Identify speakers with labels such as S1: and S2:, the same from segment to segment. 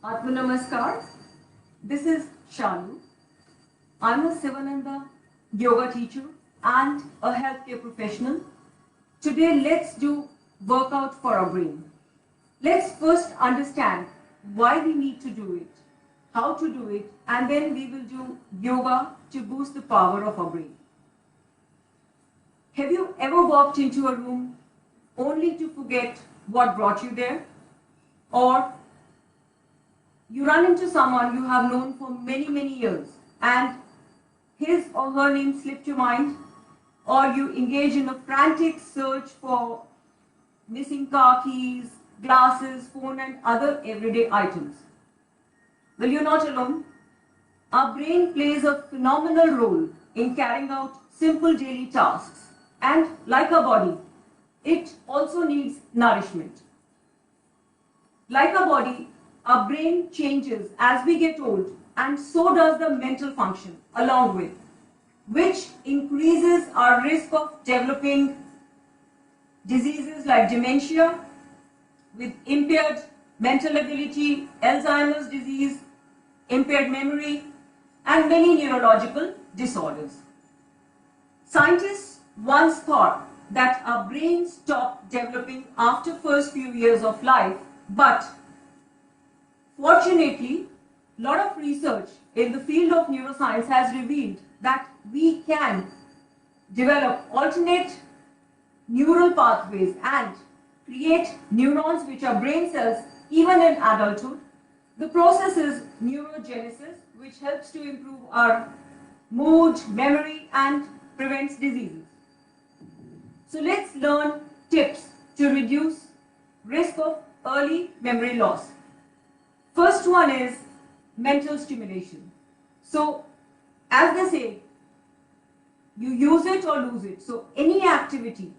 S1: Atma Namaskar. This is Shalu. I'm a Sivananda yoga teacher and a healthcare professional. Today, let's do workout for our brain. Let's first understand why we need to do it, how to do it, and then we will do yoga to boost the power of our brain. Have you ever walked into a room only to forget what brought you there? Or you run into someone you have known for many years and his or her name slipped your mind, or you engage in a frantic search for missing car keys, glasses, phone and other everyday items. Well, you're not alone. Our brain plays a phenomenal role in carrying out simple daily tasks, and like our body, it also needs nourishment. Like our body, our brain changes as we get old, and so does the mental function along with, which increases our risk of developing diseases like dementia, with impaired mental ability, Alzheimer's disease, impaired memory, and many neurological disorders. Scientists once thought that our brains stop developing after first few years of life, but fortunately, a lot of research in the field of neuroscience has revealed that we can develop alternate neural pathways and create neurons which are brain cells even in adulthood. The process is neurogenesis, which helps to improve our mood, memory, and prevents diseases. So let's learn tips to reduce risk of early memory loss. First one is mental stimulation. So as they say, you use it or lose it. So any activity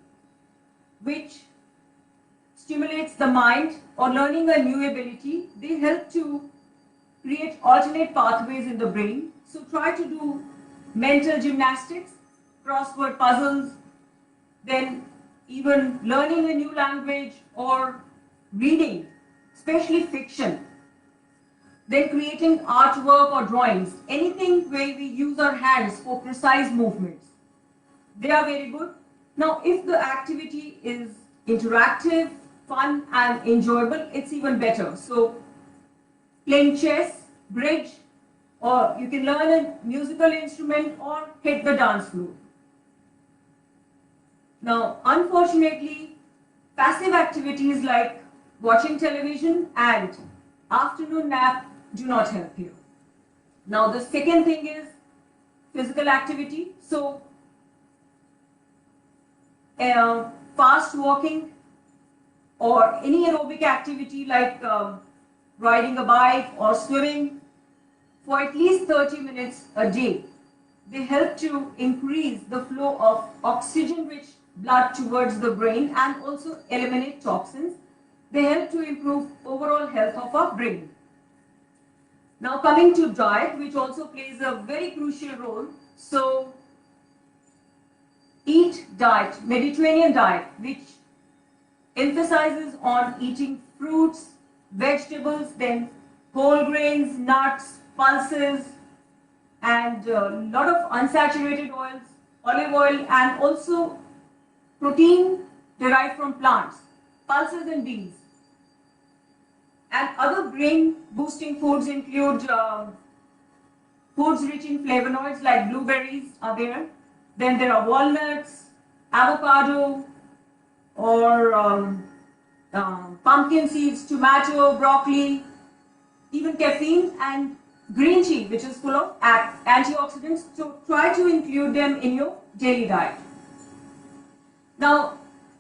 S1: which stimulates the mind or learning a new ability, they help to create alternate pathways in the brain. So try to do mental gymnastics, crossword puzzles, then even learning a new language or reading, especially fiction. Then creating artwork or drawings, anything where we use our hands for precise movements. They are very good. Now, if the activity is interactive, fun and enjoyable, it's even better. So, playing chess, bridge, or you can learn a musical instrument or hit the dance floor. Now, unfortunately, passive activities like watching television and afternoon nap do not help you. Now, the second thing is physical activity. So, fast walking or any aerobic activity like riding a bike or swimming for at least 30 minutes a day. They help to increase the flow of oxygen-rich blood towards the brain and also eliminate toxins. They help to improve overall health of our brain. Now coming to diet, which also plays a very crucial role. So eat diet, Mediterranean diet, which emphasizes on eating fruits, vegetables, then whole grains, nuts, pulses, and a lot of unsaturated oils, olive oil, and also protein derived from plants, pulses and beans. And other brain boosting foods include foods rich in flavonoids like blueberries are there. Then there are walnuts, avocado, or pumpkin seeds, tomato, broccoli, even caffeine and green tea, which is full of antioxidants. So try to include them in your daily diet. Now,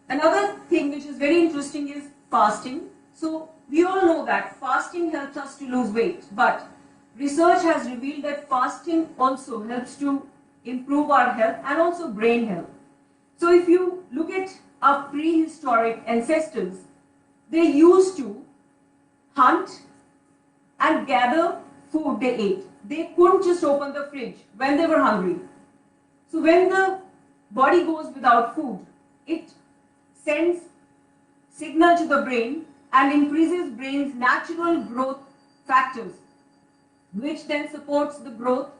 S1: another thing which is very interesting is fasting. So we all know that fasting helps us to lose weight, but research has revealed that fasting also helps to improve our health and also brain health. So if you look at our prehistoric ancestors, they used to hunt and gather food they ate. They couldn't just open the fridge when they were hungry. So when the body goes without food, it sends signal to the brain and increases brain's natural growth factors, which then supports the growth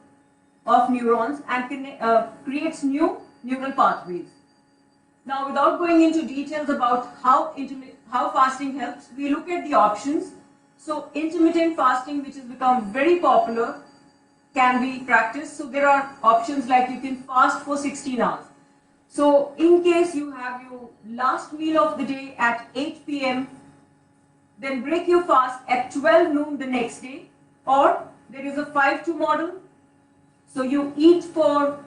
S1: of neurons and creates new neural pathways. Now, without going into details about how fasting helps, we look at the options. So, intermittent fasting, which has become very popular, can be practiced. So, there are options like you can fast for 16 hours. So, in case you have your last meal of the day at 8 p.m., then break your fast at 12 noon the next day, or there is a 5-2 model. So, you eat for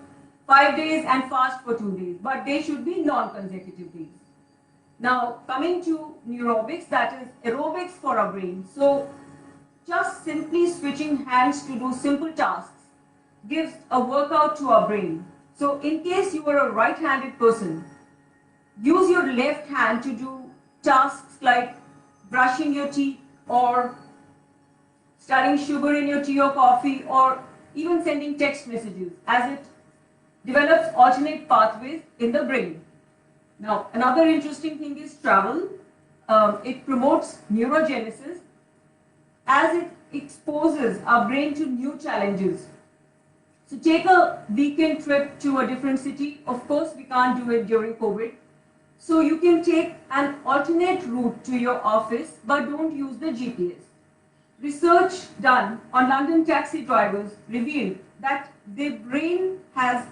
S1: 5 days and fast for 2 days, but they should be non-consecutive days. Now, coming to neurobics, that is aerobics for our brain. So, just simply switching hands to do simple tasks gives a workout to our brain. So, in case you are a right-handed person, use your left hand to do tasks like brushing your teeth or stirring sugar in your tea or coffee, or even sending text messages, as it develops alternate pathways in the brain. Now, another interesting thing is travel. It promotes neurogenesis as it exposes our brain to new challenges. So take a weekend trip to a different city. Of course, we can't do it during COVID. So you can take an alternate route to your office, but don't use the GPS. Research done on London taxi drivers revealed that their brain has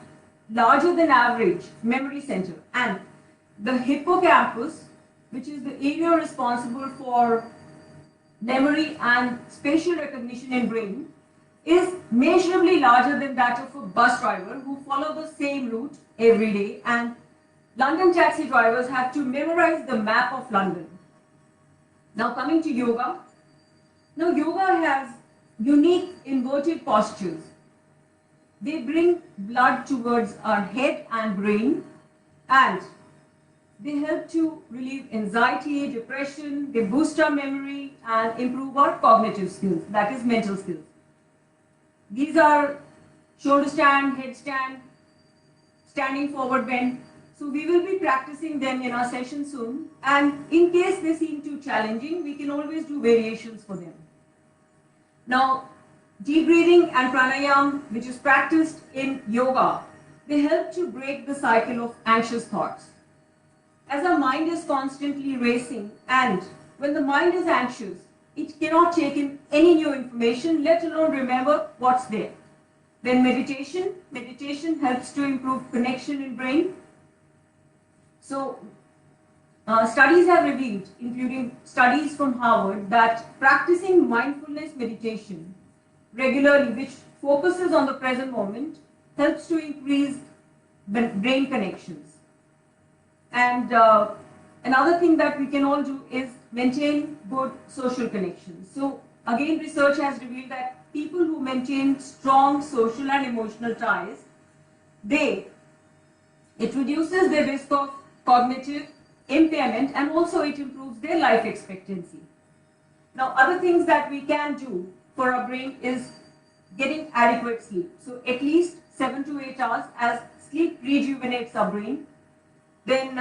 S1: larger than average memory center, and the hippocampus, which is the area responsible for memory and spatial recognition in brain, is measurably larger than that of a bus driver who follow the same route every day, and London taxi drivers have to memorize the map of London. Now, coming to yoga. Now, yoga has unique inverted postures. They bring blood towards our head and brain, and they help to relieve anxiety, depression, they boost our memory and improve our cognitive skills, that is mental skills. These are shoulder stand, head stand, standing forward bend. So we will be practicing them in our session soon, and in case they seem too challenging, we can always do variations for them. Now, deep breathing and pranayama, which is practiced in yoga, they help to break the cycle of anxious thoughts. As our mind is constantly racing, and when the mind is anxious, it cannot take in any new information, let alone remember what's there. Then meditation helps to improve connection in brain. So, studies have revealed, including studies from Harvard, that practicing mindfulness meditation regularly, which focuses on the present moment, helps to increase brain connections. And another thing that we can all do is maintain good social connections. So again, research has revealed that people who maintain strong social and emotional ties, it reduces their risk of cognitive impairment, and also it improves their life expectancy. Now, other things that we can do for our brain is getting adequate sleep. So at least 7 to 8 hours, as sleep rejuvenates our brain. Then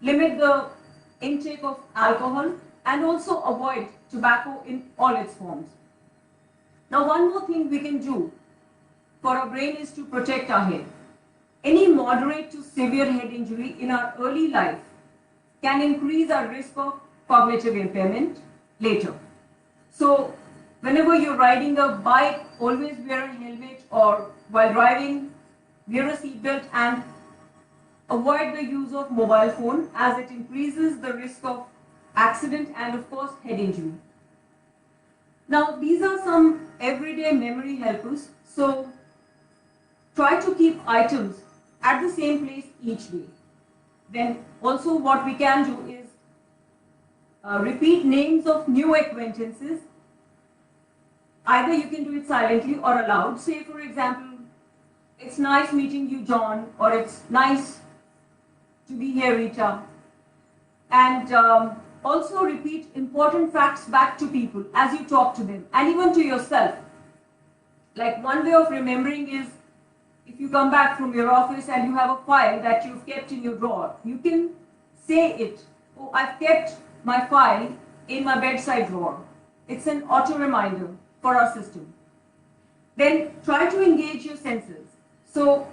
S1: limit the intake of alcohol, and also avoid tobacco in all its forms. Now, one more thing we can do for our brain is to protect our head. Any moderate to severe head injury in our early life can increase our risk of cognitive impairment later. So, whenever you're riding a bike, always wear a helmet, or while driving, wear a seatbelt, and avoid the use of mobile phone, as it increases the risk of accident and of course head injury. Now, these are some everyday memory helpers. So try to keep items at the same place each day. Then also what we can do is repeat names of new acquaintances. Either you can do it silently or aloud. Say, for example, it's nice meeting you, John, or it's nice to be here, Rita. And also repeat important facts back to people as you talk to them, and even to yourself. Like, one way of remembering is, if you come back from your office and you have a file that you've kept in your drawer, you can say it. Oh, I've kept my file in my bedside drawer. It's an auto reminder for our system. Then try to engage your senses. So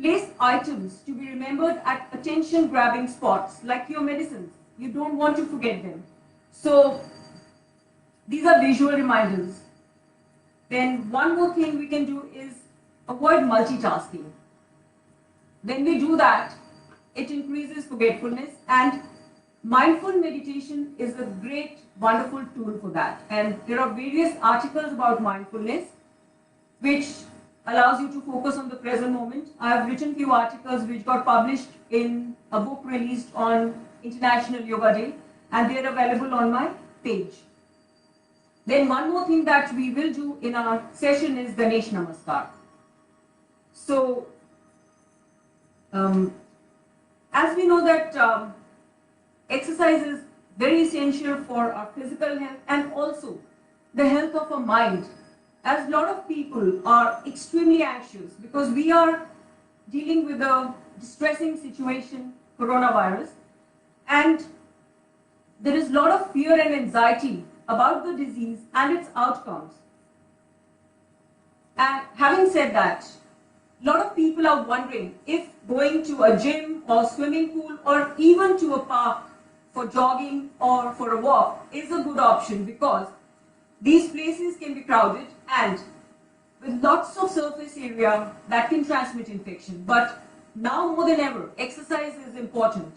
S1: place items to be remembered at attention grabbing spots like your medicines. You don't want to forget them. So these are visual reminders. Then one more thing we can do is avoid multitasking. When we do that, it increases forgetfulness, and mindful meditation is a great, wonderful tool for that. And there are various articles about mindfulness which allows you to focus on the present moment. I have written few articles which got published in a book released on International Yoga Day, and they are available on my page. Then one more thing that we will do in our session is Ganesh Namaskar. So, as we know that exercise is very essential for our physical health and also the health of our mind, as a lot of people are extremely anxious because we are dealing with a distressing situation, coronavirus, and there is a lot of fear and anxiety about the disease and its outcomes. And having said that, a lot of people are wondering if going to a gym or swimming pool or even to a park for jogging or for a walk is a good option, because these places can be crowded and with lots of surface area that can transmit infection. But now more than ever, exercise is important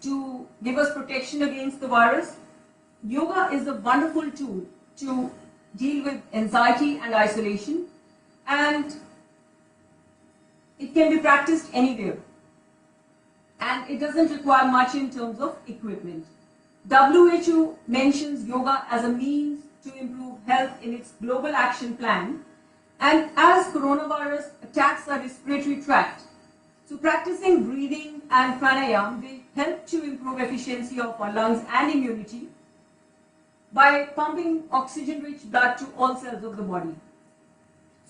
S1: to give us protection against the virus. Yoga is a wonderful tool to deal with anxiety and isolation, and it can be practiced anywhere, and it doesn't require much in terms of equipment. WHO mentions yoga as a means to improve health in its global action plan, and as coronavirus attacks our respiratory tract, so practicing breathing and pranayama will help to improve efficiency of our lungs and immunity by pumping oxygen-rich blood to all cells of the body.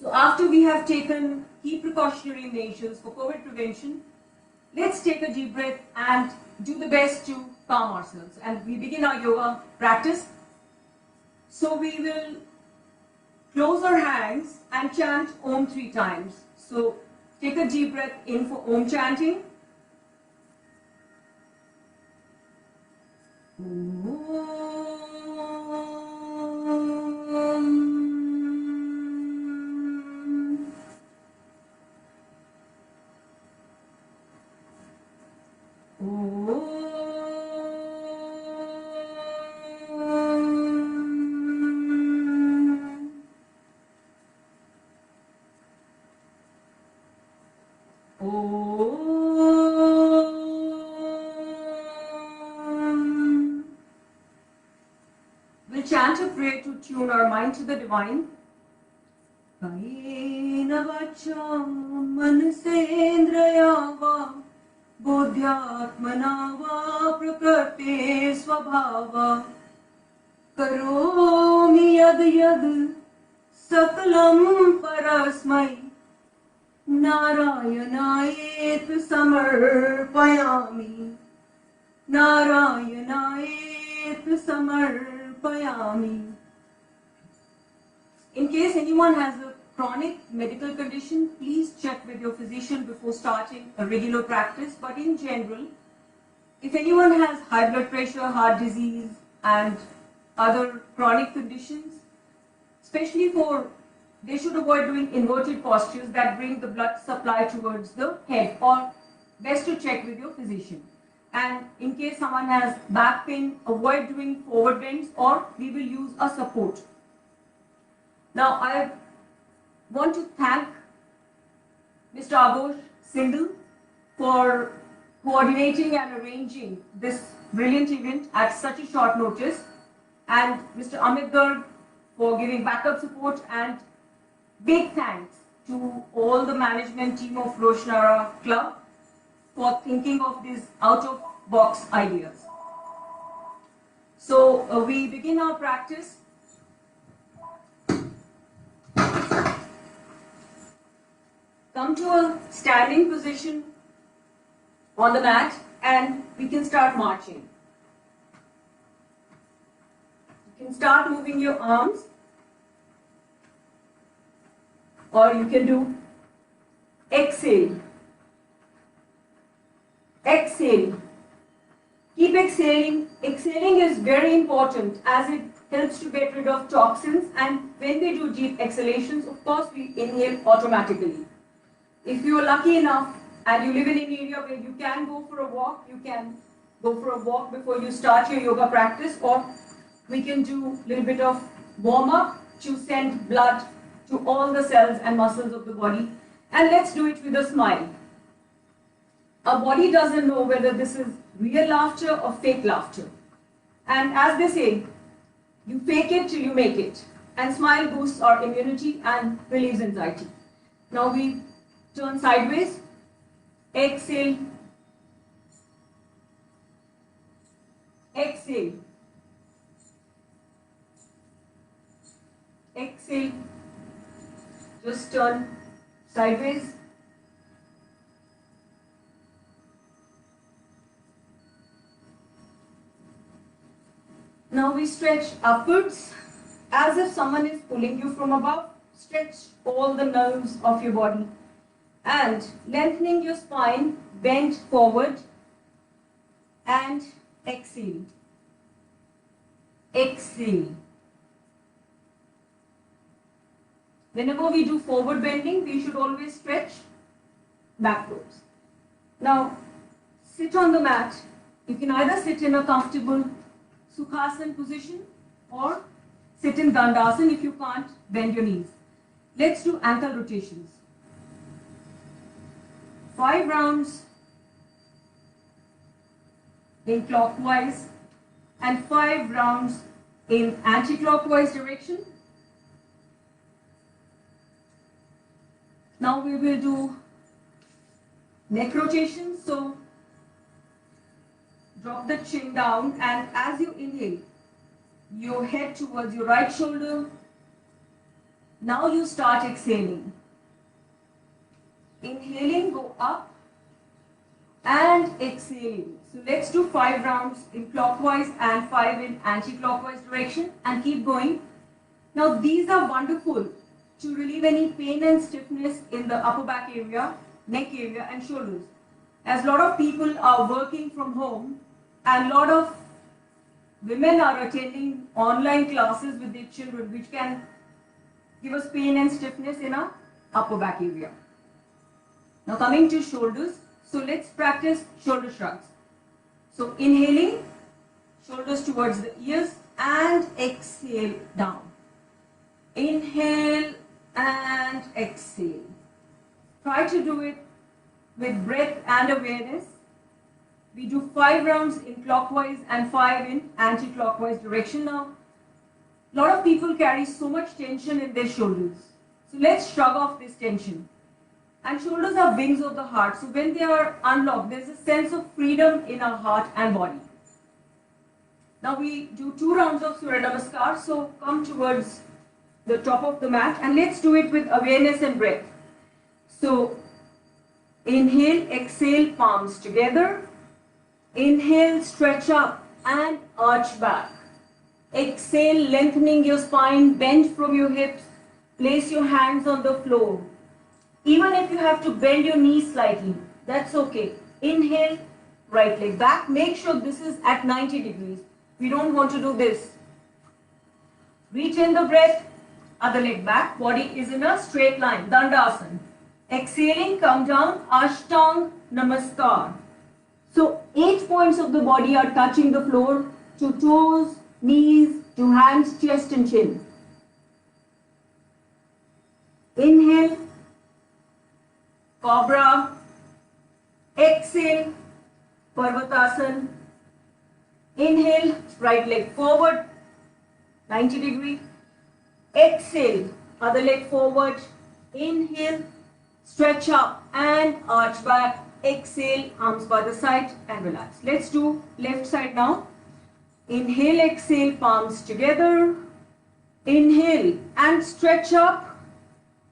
S1: So after we have taken key precautionary measures for COVID prevention, let's take a deep breath and do the best to calm ourselves. And we begin our yoga practice. So we will close our hands and chant Om 3 times. So take a deep breath in for Om chanting. We'll chant a prayer to tune our mind to the divine. Kayena vacha manasendraya va bodhyatmana va prakrte svabhava karomi yad yad sakalam parasmai Narayanayet samarpayami Narayanayet samarpayami. In case anyone has a chronic medical condition, please check with your physician before starting a regular practice. But in general, if anyone has high blood pressure, heart disease and other chronic conditions, especially they should avoid doing inverted postures that bring the blood supply towards the head, or best to check with your physician. And in case someone has back pain, avoid doing forward bends, or we will use a support. Now I want to thank Mr. 𝙘𝙬𝙬𝙚 for coordinating and arranging this brilliant event at such a short notice, and Mr. Amit Garg for giving backup support, and big thanks to all the management team of Roshanara Club for thinking of these out-of-box ideas. So we begin our practice. Come to a standing position on the mat and we can start marching. You can start moving your arms, or you can do exhale, exhale. Keep exhaling. Exhaling is very important as it helps to get rid of toxins, and when we do deep exhalations, of course, we inhale automatically. If you are lucky enough and you live in an area where you can go for a walk, you can go for a walk before you start your yoga practice, or we can do a little bit of warm-up to send blood to all the cells and muscles of the body. And let's do it with a smile. Our body doesn't know whether this is real laughter or fake laughter. And as they say, you fake it till you make it. And smile boosts our immunity and relieves anxiety. Now we turn sideways. Exhale. Exhale. Exhale. Just turn sideways. Now we stretch upwards as if someone is pulling you from above. Stretch all the nerves of your body and lengthening your spine, bend forward and exhale. Exhale. Whenever we do forward bending, we should always stretch backwards. Now, sit on the mat. You can either sit in a comfortable Sukhasana position or sit in Dandasana if you can't bend your knees. Let's do ankle rotations. 5 rounds in clockwise and 5 rounds in anti-clockwise direction. Now we will do neck rotations. So drop the chin down, and as you inhale, your head towards your right shoulder. Now you start exhaling. Inhaling, go up and exhaling. So let's do 5 rounds in clockwise and 5 in anti-clockwise direction and keep going. Now these are wonderful to relieve any pain and stiffness in the upper back area, neck area and shoulders. As a lot of people are working from home and a lot of women are attending online classes with their children, which can give us pain and stiffness in our upper back area. Now coming to shoulders, so let's practice shoulder shrugs. So inhaling, shoulders towards the ears and exhale down. Inhale and exhale. Try to do it with breath and awareness. We do 5 rounds in clockwise and 5 in anti-clockwise direction. Now, a lot of people carry so much tension in their shoulders. So let's shrug off this tension. And shoulders are wings of the heart. So when they are unlocked, there's a sense of freedom in our heart and body. Now we do 2 rounds of Surya Namaskar. So come towards the top of the mat and let's do it with awareness and breath. So inhale, exhale, palms together. Inhale, stretch up and arch back. Exhale, lengthening your spine, bend from your hips. Place your hands on the floor. Even if you have to bend your knees slightly, that's okay. Inhale, right leg back. Make sure this is at 90 degrees. We don't want to do this. Retain the breath, other leg back. Body is in a straight line, Dandasana. Exhaling, come down, Ashtang Namaskar. So 8 points of the body are touching the floor, to toes, knees, to hands, chest and chin. Inhale, Cobra. Exhale, Parvatasana. Inhale, right leg forward, 90 degree. Exhale, other leg forward. Inhale, stretch up and arch back. Exhale, arms by the side and relax. Let's do left side now. Inhale, exhale, palms together. Inhale and stretch up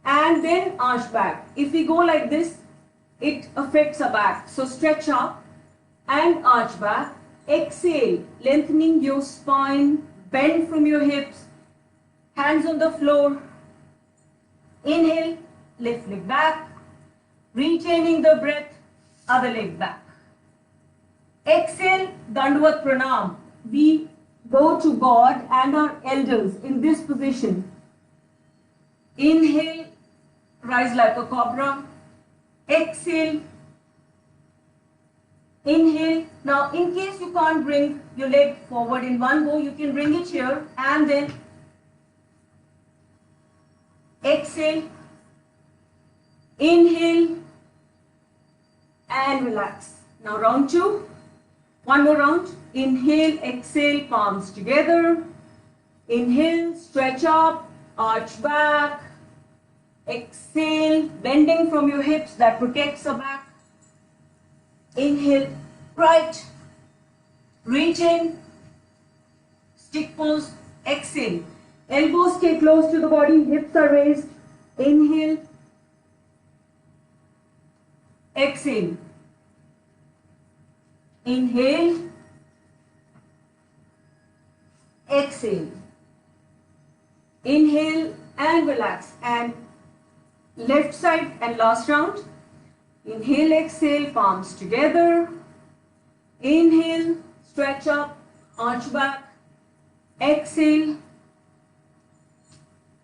S1: and then arch back. If we go like this, it affects our back. So stretch up and arch back. Exhale, lengthening your spine, bend from your hips, hands on the floor. Inhale, lift leg back, retaining the breath, other leg back. Exhale, Dandvat Pranam. We go to God and our elders in this position. Inhale, rise like a cobra. Exhale, inhale. Now, in case you can't bring your leg forward in one go, you can bring it here and then exhale, inhale, and relax. Now, round two. One more round. Inhale, exhale, palms together. Inhale, stretch up, arch back. Exhale, bending from your hips, that protects the back. Inhale, right. Reach in. Stick pose. Exhale. Elbows stay close to the body, hips are raised. Inhale. Exhale. Inhale. Exhale. Inhale and relax. And left side and last round. Inhale, exhale, palms together. Inhale, stretch up, arch back. Exhale.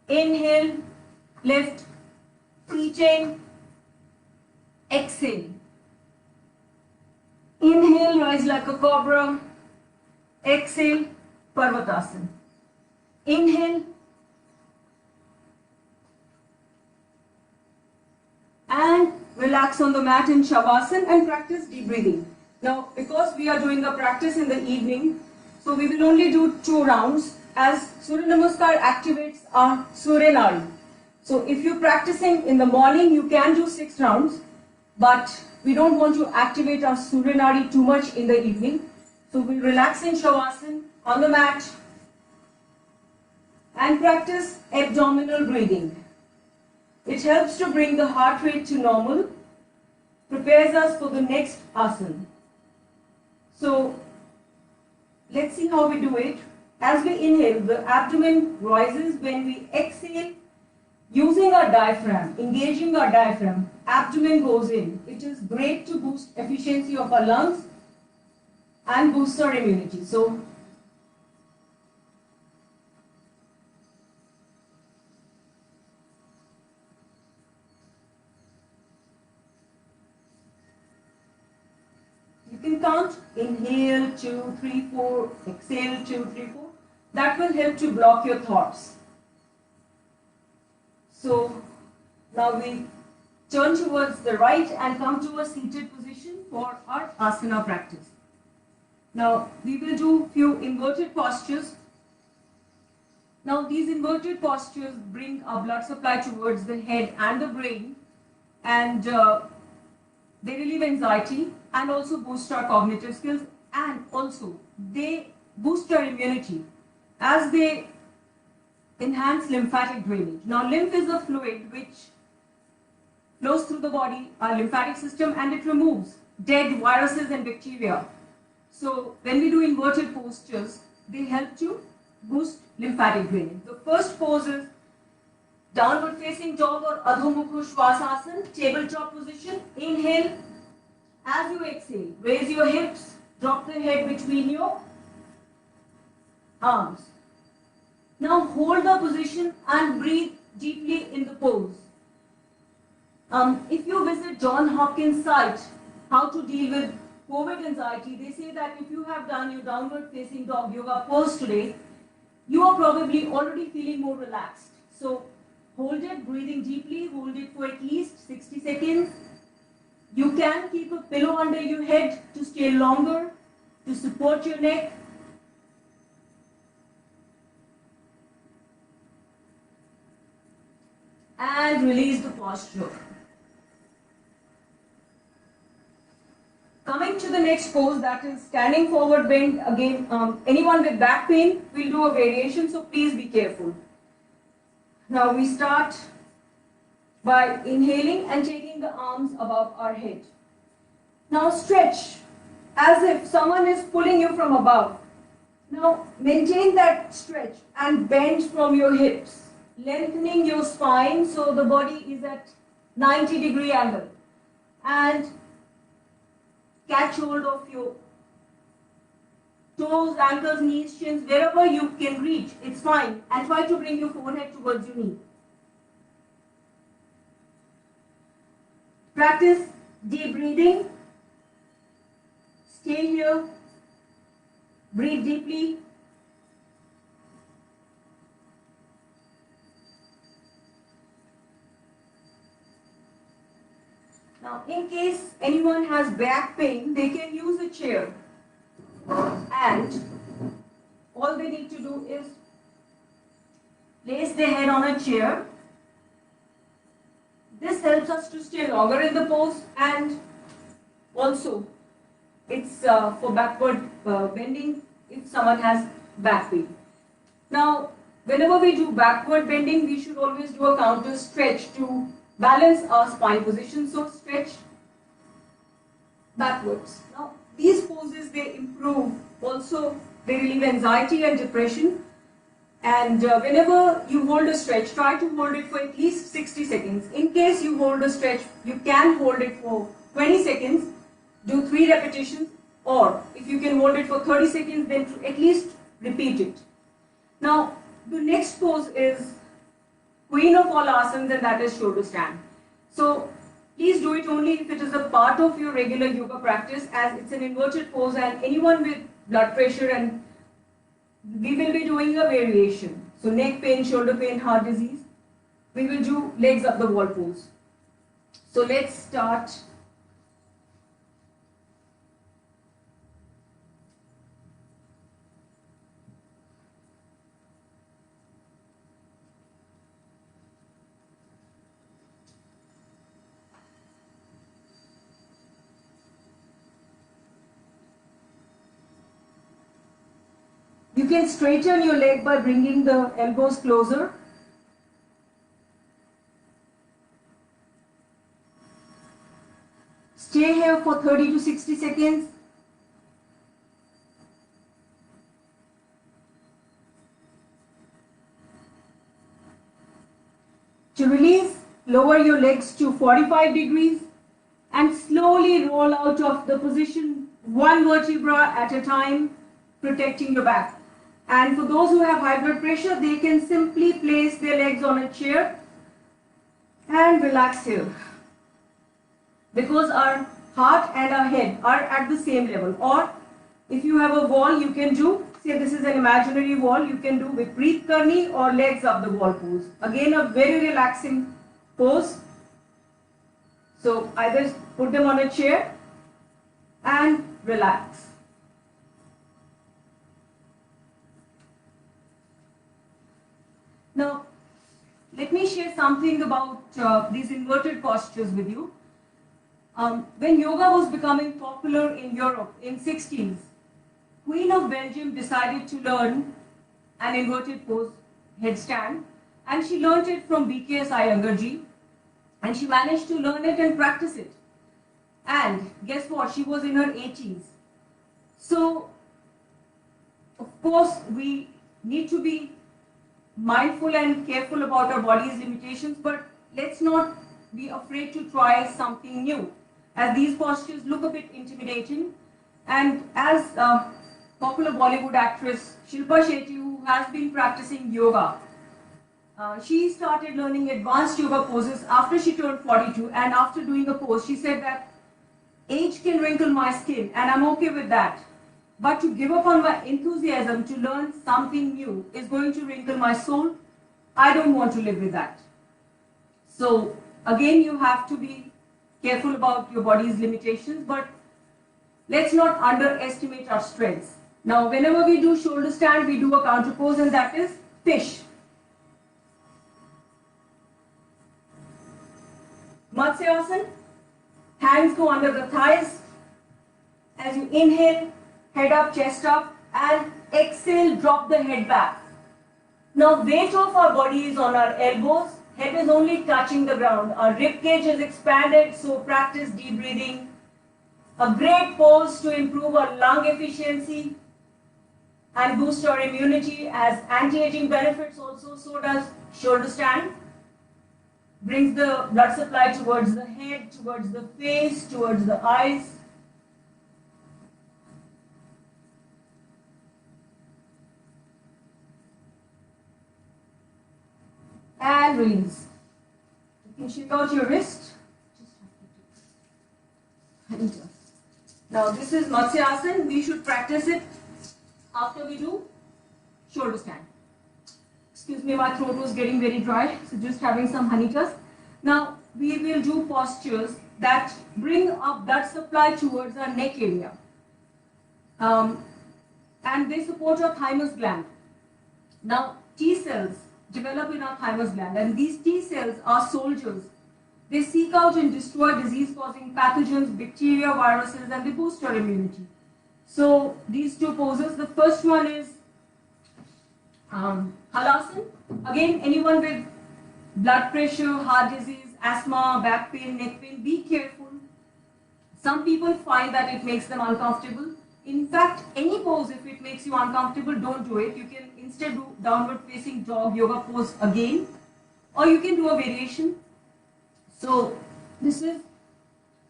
S1: Inhale, lift, retain. Exhale. Inhale, rise like a cobra. Exhale, Parvatasana. Inhale. And relax on the mat in Shavasana and practice deep breathing. Now, because we are doing a practice in the evening, so we will only do 2 rounds as Surya Namaskar activates our Surya Nadi. So if you're practicing in the morning, you can do 6 rounds, but we don't want to activate our Surya Nadi too much in the evening. So we'll relax in Shavasana on the mat and practice abdominal breathing. It helps to bring the heart rate to normal, prepares us for the next asana. So let's see how we do it. As we inhale, the abdomen rises. When we exhale, using our diaphragm, engaging our diaphragm, abdomen goes in. It is great to boost efficiency of our lungs and boost our immunity. So you can count. Inhale, 2, 3, 4. Exhale, 2, 3, 4. That will help to block your thoughts. So now we turn towards the right and come to a seated position for our asana practice. Now we will do few inverted postures. Now these inverted postures bring our blood supply towards the head and the brain, and they relieve anxiety and also boost our cognitive skills, and also they boost our immunity as they enhance lymphatic drainage. Now lymph is a fluid which flows through the body, our lymphatic system, and it removes dead viruses and bacteria. So when we do inverted postures, they help to boost lymphatic drainage. The first pose is downward facing dog or Adho Mukha Shwasasana, tabletop position. Inhale. As you exhale, raise your hips, drop the head between your arms. Now hold the position and breathe deeply in the pose. If you visit John Hopkins' site, How to Deal with COVID Anxiety, they say that if you have done your downward facing dog yoga pose today, you are probably already feeling more relaxed. So hold it, breathing deeply, hold it for at least 60 seconds. You can keep a pillow under your head to stay longer, to support your neck. And release the posture. Coming to the next pose, that is standing forward bend. Again, anyone with back pain will do a variation, so please be careful. Now we start by inhaling and taking the arms above our head. Now stretch as if someone is pulling you from above. Now maintain that stretch and bend from your hips, lengthening your spine so the body is at 90-degree angle, and catch hold of your toes, ankles, knees, shins, wherever you can reach, it's fine, and try to bring your forehead towards your knee. Practice deep breathing. Stay here. Breathe deeply. Now, in case anyone has back pain, they can use a chair. And all they need to do is place their head on a chair. This helps us to stay longer in the pose, and also it's for backward bending if someone has back pain. Now, whenever we do backward bending, we should always do a counter stretch to balance our spine position. So stretch backwards. Now, these poses, they improve, also they relieve anxiety and depression. And whenever you hold a stretch, try to hold it for at least 60 seconds. In case you hold a stretch, you can hold it for 20 seconds, do 3 repetitions, or if you can hold it for 30 seconds, then at least repeat it. Now, the next pose is Queen of all asanas, and that is shoulder stand. So, please do it only if it is a part of your regular yoga practice, as it's an inverted pose, and anyone with blood pressure, and we will be doing a variation. So neck pain, shoulder pain, heart disease, we will do legs up the wall pose. So let's start. You can straighten your leg by bringing the elbows closer. Stay here for 30 to 60 seconds. To release, lower your legs to 45 degrees and slowly roll out of the position, one vertebra at a time, protecting your back. And for those who have high blood pressure, they can simply place their legs on a chair and relax here. Because our heart and our head are at the same level. Or if you have a wall, you can do, say this is an imaginary wall, you can do Vipreet Karni or legs up the wall pose. Again, a very relaxing pose. So either put them on a chair and relax. Now, let me share something about these inverted postures with you. When yoga was becoming popular in Europe in 60s, Queen of Belgium decided to learn an inverted pose headstand, and she learned it from 𝑘𝑠 Iyengar, and she managed to learn it and practice it. And guess what? She was in her 80s. So, of course, we need to be mindful and careful about our body's limitations, but let's not be afraid to try something new, as these postures look a bit intimidating. And as popular Bollywood actress Shilpa Shetty, who has been practicing yoga, she started learning advanced yoga poses after she turned 42, and after doing a pose, she said that age can wrinkle my skin and I'm okay with that. But to give up on my enthusiasm to learn something new is going to wrinkle my soul. I don't want to live with that. So again, you have to be careful about your body's limitations, but let's not underestimate our strengths. Now, whenever we do shoulder stand, we do a counter pose, and that is fish. Matsya Asana. Hands go under the thighs. As you inhale, head up, chest up, and exhale, drop the head back. Now, weight of our body is on our elbows. Head is only touching the ground. Our rib cage is expanded, so practice deep breathing. A great pose to improve our lung efficiency. and boost our immunity as anti-aging benefits also. So does shoulder stand. Brings the blood supply towards the head, towards the face, towards the eyes. And release. You can shake out your wrist. Now this is Matsyasana. We should practice it after we do shoulder stand. Excuse me, my throat was getting very dry, so just having some honey dust. Now we will do postures that bring up blood supply towards our neck area. And they support our thymus gland. Now T cells develop in our thymus gland, and these T cells are soldiers. They seek out and destroy disease-causing pathogens, bacteria, viruses, and they boost our immunity. So these two poses. The first one is Halasana. Again, anyone with blood pressure, heart disease, asthma, back pain, neck pain, be careful. Some people find that it makes them uncomfortable. In fact, any pose, if it makes you uncomfortable, don't do it. You can instead do downward facing dog yoga pose again, or you can do a variation. So this is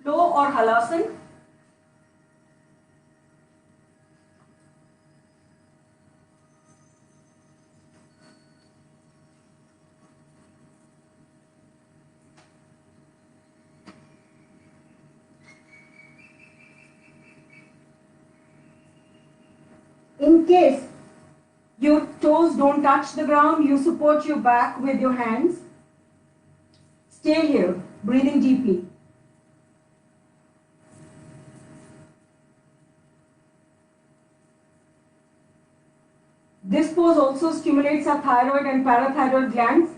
S1: flow or halasana. In case your toes don't touch the ground, you support your back with your hands. Stay here, breathing deeply. This pose also stimulates our thyroid and parathyroid glands,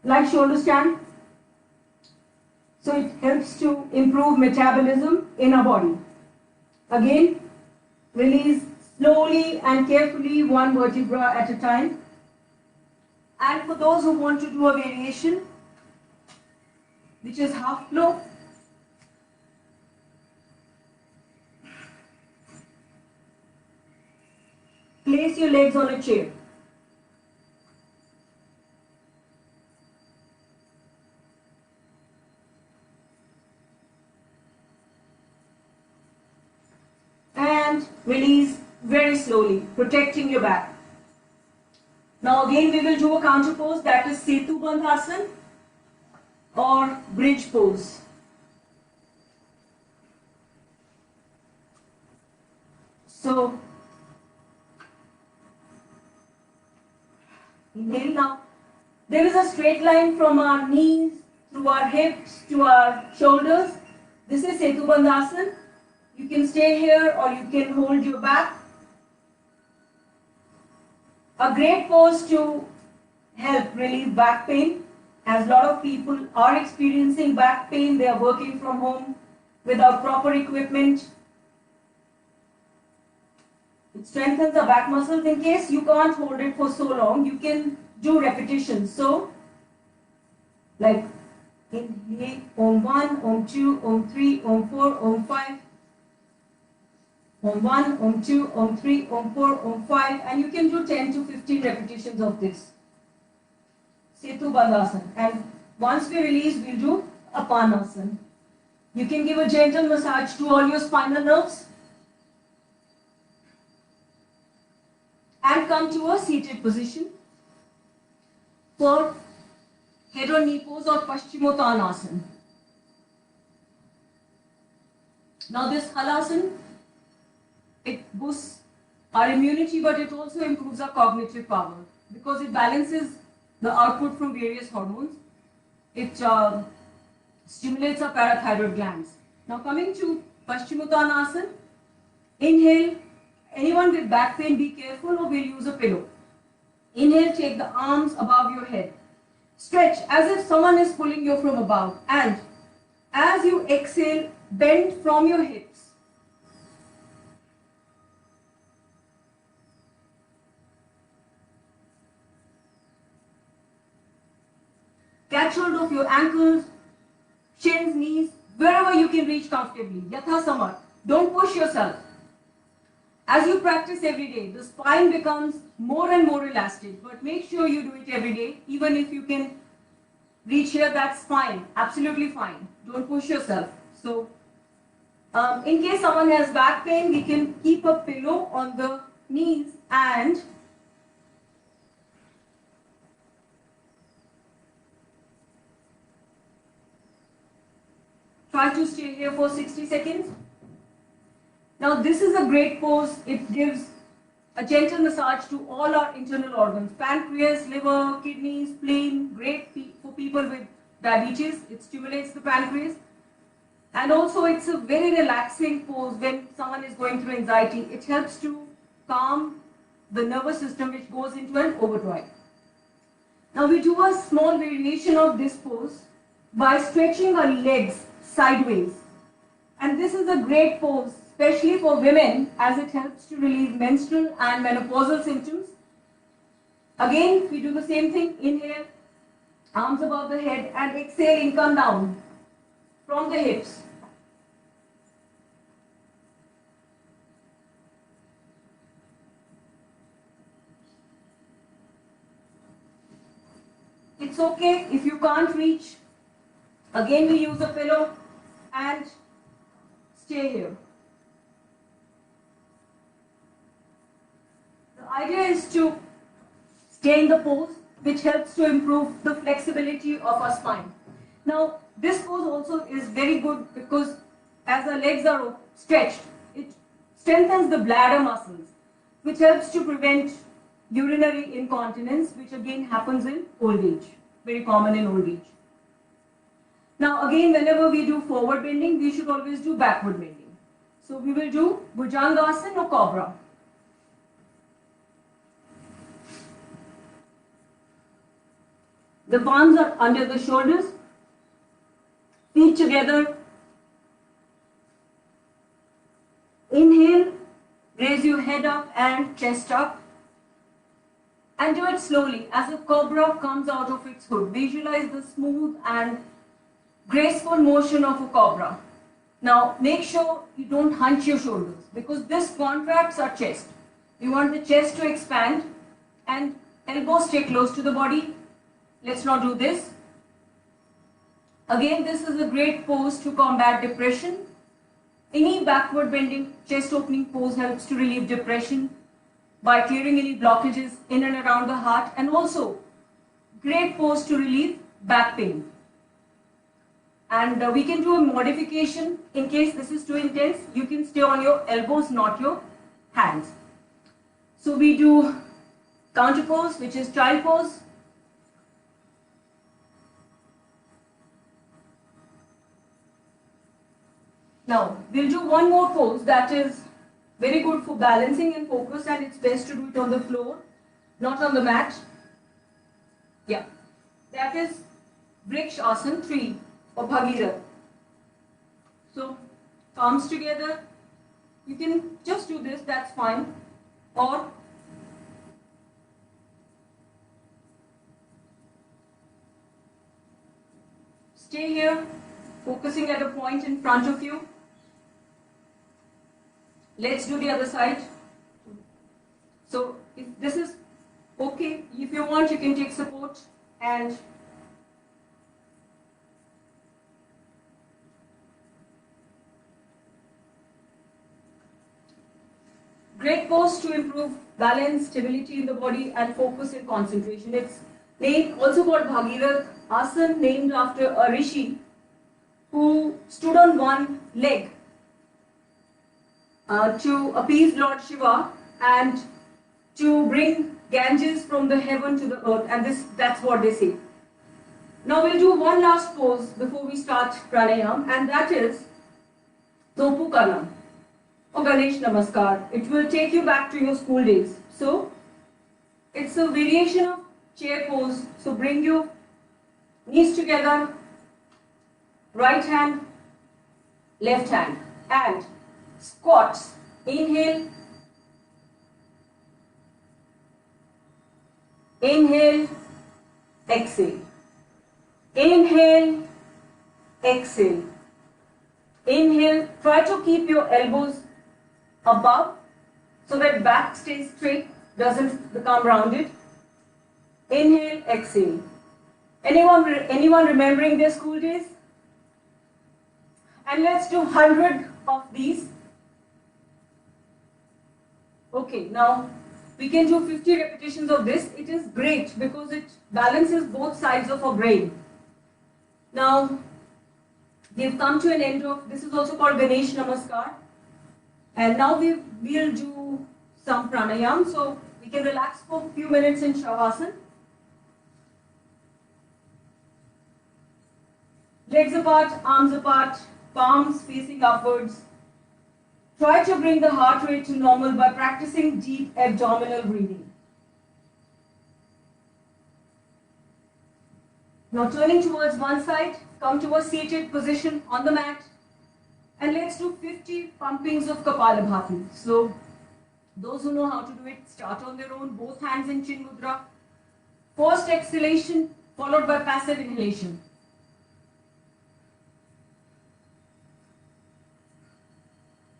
S1: like shoulder stand. So it helps to improve metabolism in our body. Again, release slowly and carefully, one vertebra at a time. And for those who want to do a variation, which is half flow, place your legs on a chair. And release very slowly, protecting your back. Now again we will do a counter pose, that is 𝙬𝙬𝙬𝙬 Asana or bridge pose. So inhale now. There is a straight line from our knees through our hips to our shoulders. This is 𝙬𝙬𝙬𝙬 Asana. You can stay here or you can hold your back. A great pose to help relieve back pain, as a lot of people are experiencing back pain. They are working from home without proper equipment. It strengthens the back muscles. In case you can't hold it for so long, you can do repetitions. So, like inhale, Om 1, Om 2, Om 3, Om 4, Om 5. Om 1, Om 2, Om 3, Om 4, Om 5, and you can do 10 to 15 repetitions of this. 𝙬𝙬𝙬𝙬 Asana. And once we release, we'll do Apanasana. You can give a gentle massage to all your spinal nerves. And come to a seated position for head or knee pose or Pashjimothan Asana. Now this halasana, it boosts our immunity, but it also improves our cognitive power because it balances the output from various hormones. It stimulates our parathyroid glands. Now coming to Pashjimothan Asana, inhale. Anyone with back pain, be careful, or we'll use a pillow. Inhale, take the arms above your head. Stretch as if someone is pulling you from above, and as you exhale, bend from your hips. Catch hold of your ankles, shins, knees, wherever you can reach comfortably. Yatha Samar. Don't push yourself. As you practice every day, the spine becomes more and more elastic, but make sure you do it every day. Even if you can reach here, that's fine, absolutely fine. Don't push yourself. So, in case someone has back pain, we can keep a pillow on the knees and try to stay here for 60 seconds. Now this is a great pose. It gives a gentle massage to all our internal organs. Pancreas, liver, kidneys, spleen, great for people with diabetes. It stimulates the pancreas. And also it's a very relaxing pose when someone is going through anxiety. It helps to calm the nervous system, which goes into an overdrive. Now we do a small variation of this pose by stretching our legs sideways. And this is a great pose, especially for women, as it helps to relieve menstrual and menopausal symptoms. Again, we do the same thing. Inhale, arms above the head, and exhale, come down from the hips. It's okay if you can't reach. Again, we use a pillow and stay here. The idea is to stay in the pose, which helps to improve the flexibility of our spine. Now, this pose also is very good because as our legs are stretched, it strengthens the bladder muscles, which helps to prevent urinary incontinence, which again happens in old age, very common in old age. Now again, whenever we do forward bending, we should always do backward bending. So we will do Bhujangasana or Cobra. The palms are under the shoulders, feet together. Inhale, raise your head up and chest up. And do it slowly as a cobra comes out of its hood. Visualize the smooth and graceful motion of a cobra. Now make sure you don't hunch your shoulders because this contracts our chest. We want the chest to expand and elbows stay close to the body. Let's not do this. Again, this is a great pose to combat depression. Any backward bending chest opening pose helps to relieve depression by clearing any blockages in and around the heart, and also great pose to relieve back pain. And we can do a modification in case this is too intense. You can stay on your elbows, not your hands. So we do counter pose, which is child pose. Now we'll do one more pose that is very good for balancing and focus, and it's best to do it on the floor, not on the mat. Yeah, that is 𝙬𝙧𝙖𝙞𝙬𝙧 3 or Bhagirath. So palms together. You can just do this, that's fine. Or stay here, focusing at a point in front of you. Let's do the other side. So if this is okay, if you want, you can take support and great pose to improve balance, stability in the body and focus and concentration. It's also called Bhagirath Asana, named after a rishi who stood on one leg to appease Lord Shiva and to bring Ganges from the heaven to the earth, and that's what they say. Now we'll do one last pose before we start Pranayama, and that is Topukanam or Ganesh Namaskar. It will take you back to your school days. So it's a variation of chair pose. So bring your knees together, right hand, left hand, and squats. Inhale, inhale, exhale, inhale, exhale, inhale. Try to keep your elbows above so that back stays straight, doesn't become rounded. Inhale, exhale. Anyone remembering their school days? And let's do 100 of these. Okay, now we can do 50 repetitions of this. It is great because it balances both sides of our brain. Now, we've come to an end of, this is also called Ganesh Namaskar. And now we'll do some pranayam. So we can relax for a few minutes in Shavasana. Legs apart, arms apart, palms facing upwards. Try to bring the heart rate to normal by practicing deep abdominal breathing. Now turning towards one side, come to a seated position on the mat. And let's do 50 pumpings of Kapalabhati. So those who know how to do it, start on their own, both hands in Chin Mudra. Forced exhalation followed by passive inhalation.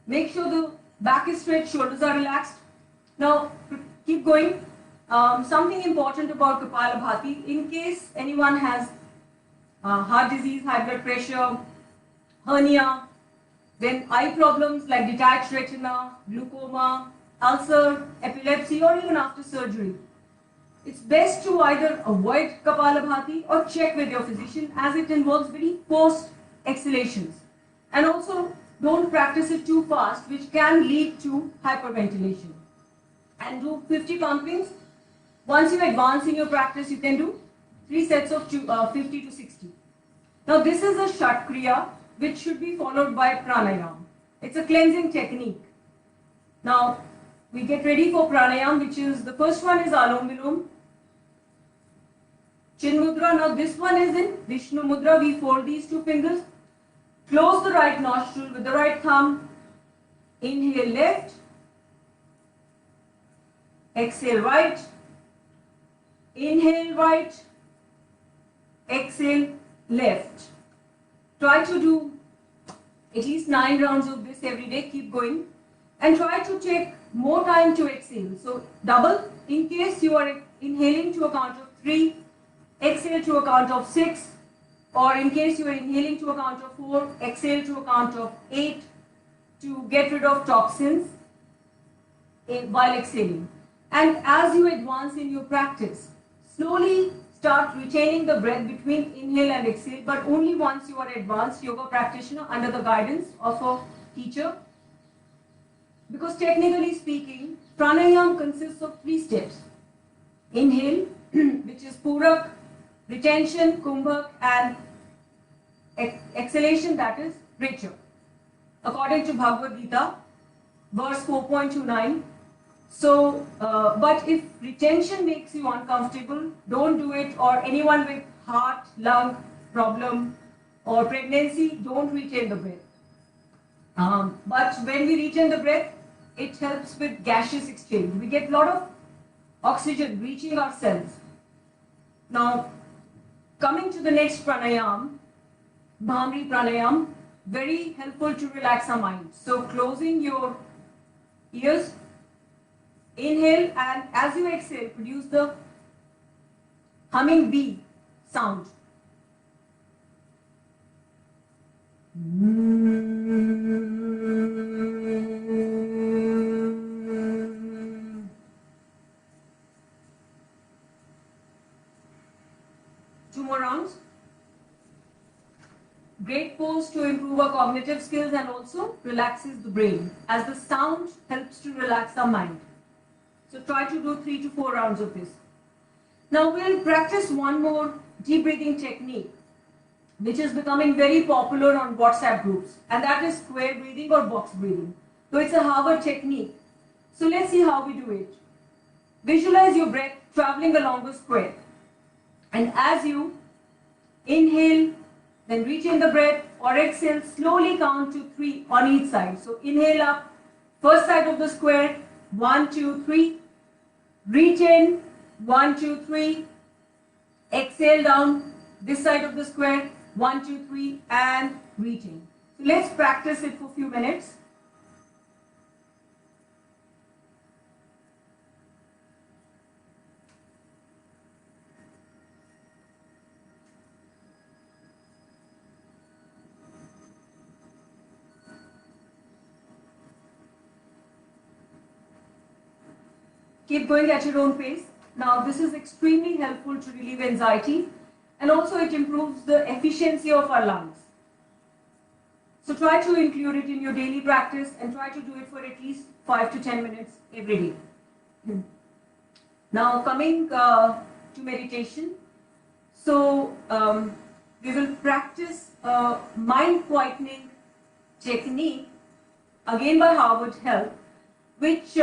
S1: Make sure the back is straight, shoulders are relaxed. Now, keep going. Something important about Kapalabhati, in case anyone has heart disease, high blood pressure, hernia, then eye problems like detached retina, glaucoma, ulcer, epilepsy, or even after surgery, it's best to either avoid Kapalabhati or check with your physician, as it involves very forced exhalations. And also, don't practice it too fast, which can lead to hyperventilation. And do 50 pumpings. Once you advance in your practice, you can do 3 sets of 50 to 60. Now this is a Shat Kriya, which should be followed by Pranayama. It's a cleansing technique. Now we get ready for Pranayama, which is, the first one is Alom Vilom, Chin Mudra. Now this one is in Vishnu Mudra. We fold these two fingers. Close the right nostril with the right thumb. Inhale left. Exhale right. Inhale right. Exhale left. Try to do at least 9 rounds of this every day. Keep going. And try to take more time to exhale. So double. In case you are inhaling to a count of 3, exhale to a count of 6. Or in case you are inhaling to a count of 4, exhale to a count of 8 to get rid of toxins while exhaling. And as you advance in your practice, slowly start retaining the breath between inhale and exhale, but only once you are advanced yoga practitioner under the guidance of a teacher. Because technically speaking, pranayama consists of 3 steps. Inhale, which is purak, retention, kumbhak, and exhalation, that is recha. According to Bhagavad Gita, verse 4.29. So, but if retention makes you uncomfortable, don't do it. Or anyone with heart, lung problem or pregnancy, don't retain the breath. But when we retain the breath, it helps with gaseous exchange. We get a lot of oxygen reaching our cells. Now, coming to the next pranayam, Bhamri pranayam, very helpful to relax our mind. So closing your ears, inhale, and as you exhale, produce the humming bee sound. Two more rounds. Great pose to improve our cognitive skills and also relaxes the brain, as the sound helps to relax our mind. So try to do 3 to 4 rounds of this. Now we'll practice one more deep breathing technique, which is becoming very popular on WhatsApp groups, and that is square breathing or box breathing. So it's a Harvard technique. So let's see how we do it. Visualize your breath traveling along the square, and as you inhale, then retain the breath, or exhale, slowly count to 3 on each side. So inhale up, first side of the square, 1, 2, 3. Retain, 1, 2, 3. Exhale down this side of the square, 1, 2, 3, and retain. So let's practice it for a few minutes. keep going at your own pace. Now, this is extremely helpful to relieve anxiety, and also it improves the efficiency of our lungs. So try to include it in your daily practice and try to do it for at least 5 to 10 minutes every day. Now, coming to meditation. So, we will practice a mind quietening technique, again by Harvard Health, which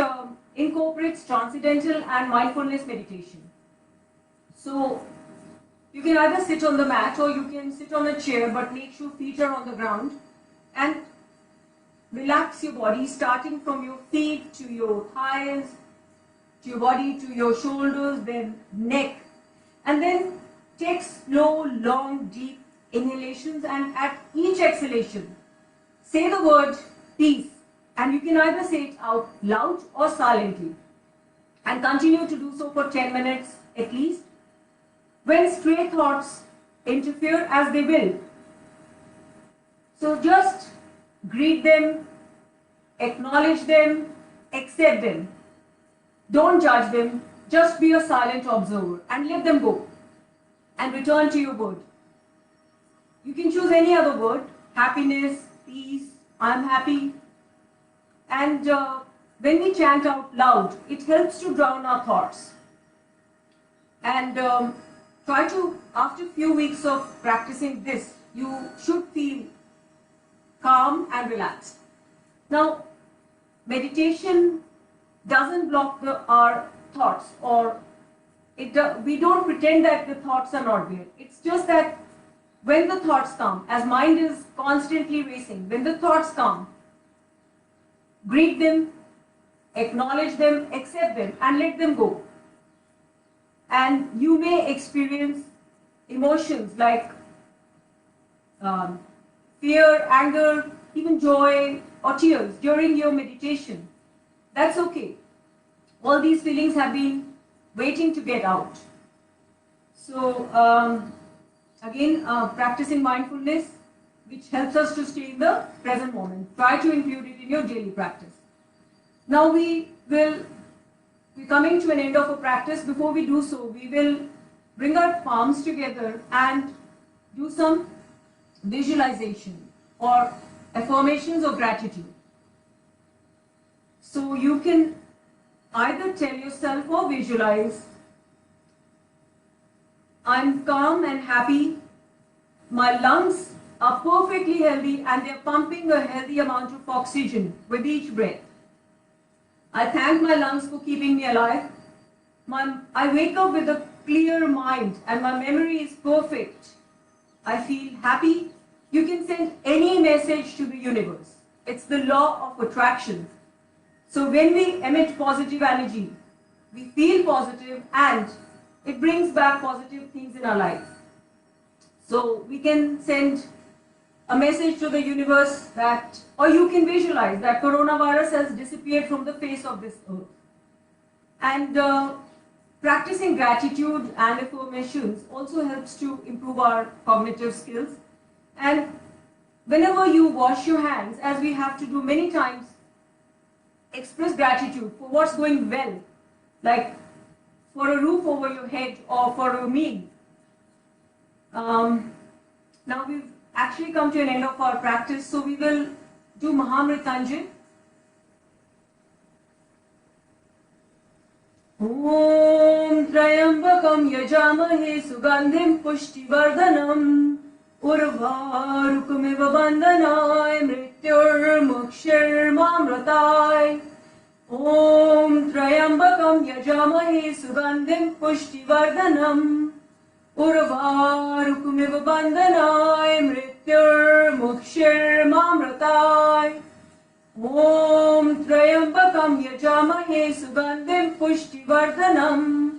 S1: incorporates transcendental and mindfulness meditation. So, you can either sit on the mat or you can sit on a chair, but make sure feet are on the ground and relax your body, starting from your feet to your thighs, to your body, to your shoulders, then neck, and then take slow, long, deep inhalations, and at each exhalation, say the word peace, and you can either say it out loud or silently, and continue to do so for 10 minutes at least. When stray thoughts interfere, as they will, so just greet them, acknowledge them, accept them. Don't judge them, just be a silent observer and let them go and return to your word. You can choose any other word, happiness, peace, I'm happy. And when we chant out loud, it helps to drown our thoughts. And try to, after a few weeks of practicing this, you should feel calm and relaxed. Now, meditation doesn't block our thoughts, or we don't pretend that the thoughts are not there. It's just that when the thoughts come, as mind is constantly racing, when the thoughts come, greet them, acknowledge them, accept them, and let them go. And you may experience emotions like fear, anger, even joy or tears during your meditation. That's okay. All these feelings have been waiting to get out. So again, practicing mindfulness, which helps us to stay in the present moment. Try to include it in your daily practice. Now we're coming to an end of a practice. Before we do so, we will bring our palms together and do some visualization or affirmations of gratitude. So you can either tell yourself or visualize, I'm calm and happy, my lungs are perfectly healthy and they're pumping a healthy amount of oxygen with each breath. I thank my lungs for keeping me alive. I wake up with a clear mind and my memory is perfect. I feel happy. You can send any message to the universe. It's the law of attraction. So when we emit positive energy, we feel positive and it brings back positive things in our life. So we can send a message to the universe that, or you can visualize that coronavirus has disappeared from the face of this earth. And practicing gratitude and affirmations also helps to improve our cognitive skills. And whenever you wash your hands, as we have to do many times, express gratitude for what's going well, like for a roof over your head or for a meal. Now we've actually come to an end of our practice, so we will do Mahamritanjay. Om Trayambakam Yajamahe Sugandhim Pushtivardhanam Urvarukamiva Bandhanai Mrityur Mukshir Mamratai. Om Trayambakam Yajamahe Sugandhim Pushtivardhanam Urvarukumiva Bandhanai Mrityur Mukshir Mamratai. Om Trayambakam Yajamahe Sugandhim Pushtivardhanam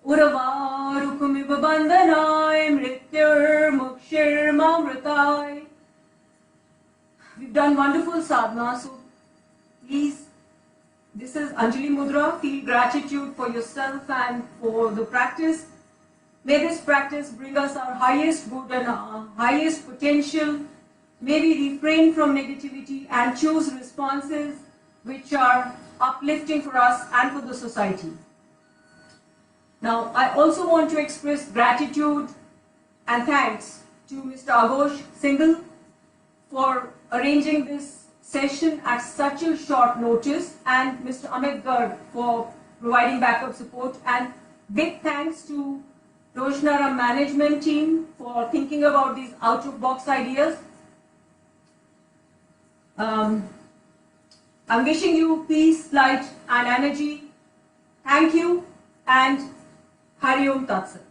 S1: Urvarukumiva Bandhanai Mrityur Mukshir Mamratai. We've done wonderful sadhana, so please, this is Anjali Mudra. Feel gratitude for yourself and for the practice. May this practice bring us our highest good and our highest potential. May we refrain from negativity and choose responses which are uplifting for us and for the society. Now, I also want to express gratitude and thanks to Mr. AAGOSH'S for arranging this session at such a short notice, and Mr. Amit Garg for providing backup support, and big thanks to Roshanara management team for thinking about these out-of-box ideas. I'm wishing you peace, light and energy. Thank you, and Hari Om Tat Sat.